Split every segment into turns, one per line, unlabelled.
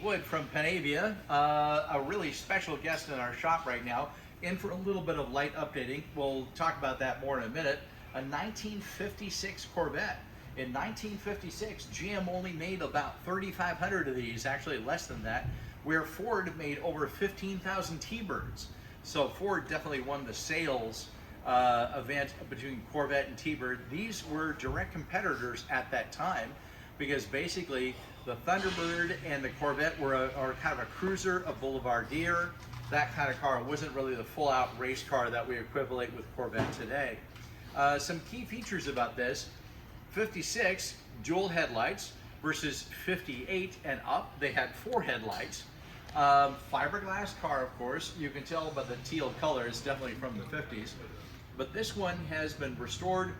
Wood from Panavia, a really special guest in our shop right now, in for a little bit of light updating. We'll talk about that more in a minute. A 1956 Corvette. In 1956, GM only made about 3,500 of these, actually less than that, where Ford made over 15,000 T-Birds. So Ford definitely won the sales event between Corvette and T-Bird. These were direct competitors at that time, because basically the Thunderbird and the Corvette are kind of a cruiser, a boulevardier, that kind of car. It wasn't really the full-out race car that we equivalent with Corvette today. Some key features about this: 56 dual headlights versus 58 and up, they had 4 headlights. Fiberglass car, of course. You can tell by the teal color, it's definitely from the 50s. But this one has been restored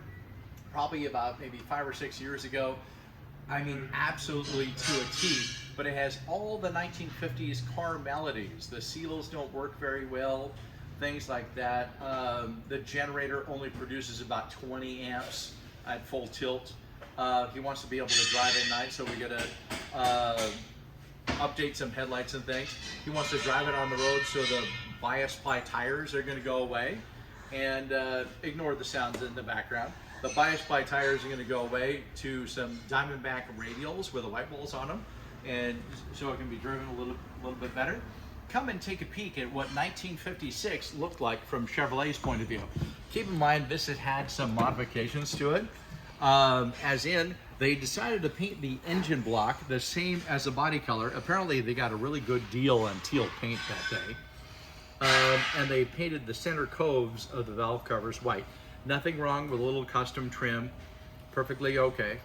probably about maybe 5 or 6 years ago. I mean, absolutely to a T, but it has all the 1950s car melodies. The seals don't work very well, things like that. The generator only produces about 20 amps at full tilt. He wants to be able to drive at night, so we gotta update some headlights and things. He wants to drive it on the road, so the bias ply tires are gonna go away, and ignore the sounds in the background. The bias ply tires are going to go away to some Diamondback radials with the white balls on them, and so it can be driven a little bit better. Come and take a peek at what 1956 looked like from Chevrolet's point of view. Keep in mind, this has had some modifications to it, as in they decided to paint the engine block the same as the body color. Apparently they got a really good deal on teal paint that day, and they painted the center coves of the valve covers white. Nothing wrong with a little custom trim, perfectly okay.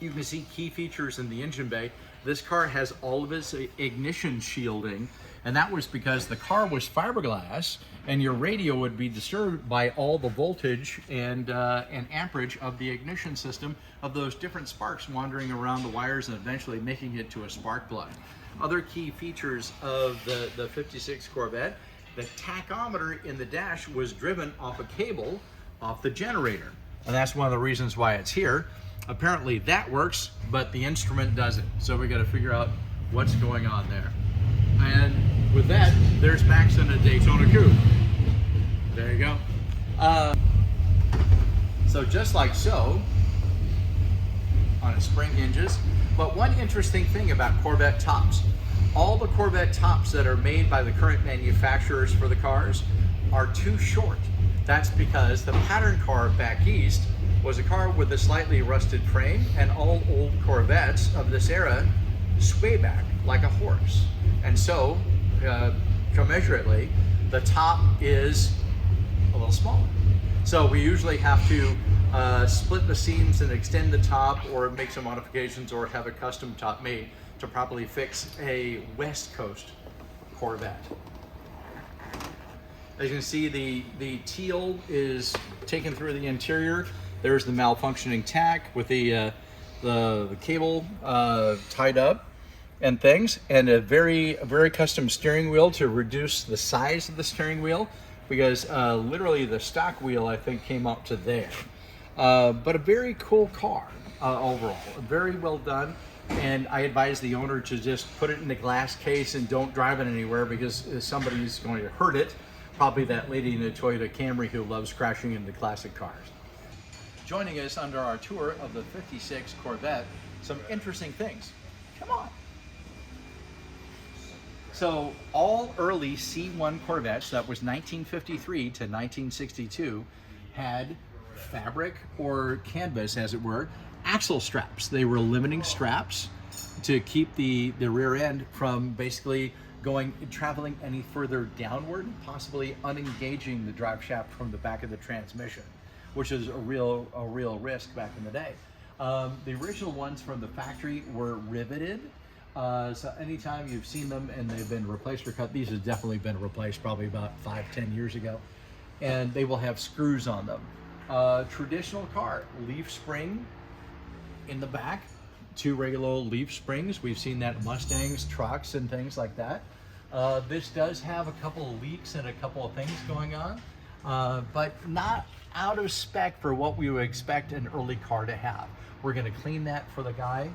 You can see key features in the engine bay. This car has all of its ignition shielding, and that was because the car was fiberglass, and your radio would be disturbed by all the voltage and amperage of the ignition system of those different sparks wandering around the wires and eventually making it to a spark plug. Other key features of the 56 Corvette: the tachometer in the dash was driven off a cable off the generator, and that's one of the reasons why it's here. Apparently that works, but the instrument doesn't, so we got to figure out what's going on there. And with that, there's Max in a Daytona Coupe. There you go. So just like so, on its spring hinges. But one interesting thing about Corvette tops: all the Corvette tops that are made by the current manufacturers for the cars are too short. That's because the pattern car back east was a car with a slightly rusted frame, and all old Corvettes of this era sway back like a horse. And so, commensurately, the top is a little smaller. So we usually have to split the seams and extend the top, or make some modifications, or have a custom top made to properly fix a West Coast Corvette. As you can see, the teal is taken through the interior. There's the malfunctioning tack with the cable tied up and things, and a very custom steering wheel to reduce the size of the steering wheel, because literally the stock wheel, I think, came up to there. But a very cool car overall, very well done. And I advise the owner to just put it in the glass case and don't drive it anywhere, because somebody's going to hurt it. Probably that lady in the Toyota Camry who loves crashing into classic cars. Joining us under our tour of the 56 Corvette, some interesting things. Come on. So all early C1 Corvettes, that was 1953 to 1962, had fabric or canvas, as it were, axle straps. They were limiting straps to keep the rear end from basically traveling any further downward, possibly unengaging the drive shaft from the back of the transmission, which is a real risk back in the day. The original ones from the factory were riveted, so anytime you've seen them and they've been replaced or cut, these have definitely been replaced probably about 5-10 years ago, and they will have screws on them. Traditional car, leaf spring in the back, 2 regular old leaf springs. We've seen that in Mustangs, trucks, and things like that. This does have a couple of leaks and a couple of things going on, but not out of spec for what we would expect an early car to have. We're going to clean that for the guy.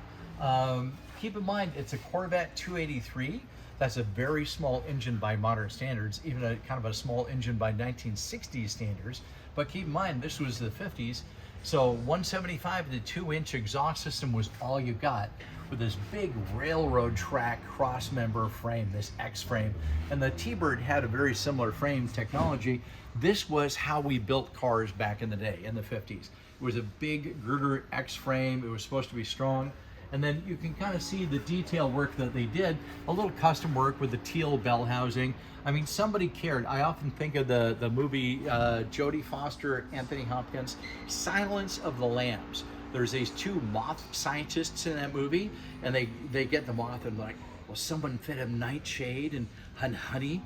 Keep in mind, it's a Corvette 283. That's a very small engine by modern standards, even a kind of a small engine by 1960s standards. But keep in mind, this was the 50s. So 175, the 2-inch exhaust system was all you got, with this big railroad track cross member frame, this X frame. And the T-Bird had a very similar frame technology. This was how we built cars back in the day, in the 50s. It was a big girder X frame. It was supposed to be strong. And then you can kind of see the detail work that they did, a little custom work with the teal bell housing. I mean, somebody cared. I often think of the movie Jodie Foster, Anthony Hopkins, Silence of the Lambs. There's these two moth scientists in that movie, and they get the moth and like, well, someone fed him nightshade and honey.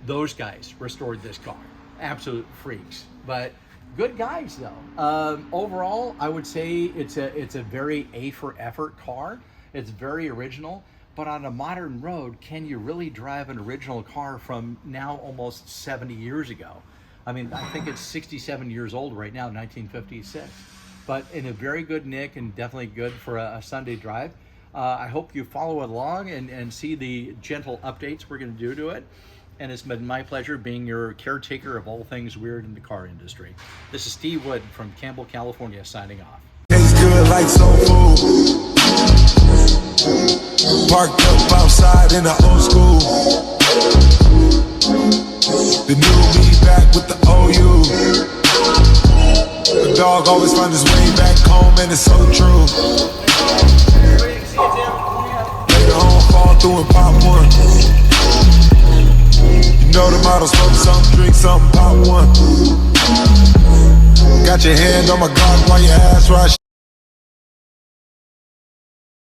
Those guys restored this car. Absolute freaks, but good guys though. Overall, I would say it's a very A for effort car. It's very original, but on a modern road, can you really drive an original car from now almost 70 years ago? I mean, I think it's 67 years old right now, 1956. But in a very good nick and definitely good for a Sunday drive. I hope you follow along and see the gentle updates we're going to do to it. And it's been my pleasure being your caretaker of all things weird in the car industry. This is Steve Wood from Campbell, California, signing off.
Tastes good like soul food. Parked up outside in the old school. The new me back with the OU. The dog always find his way back home, and it's so true. Later on, fall through and pop one. You know the motto, smoke something, drink something, pop one. Got your hand on my Glock while your ass right.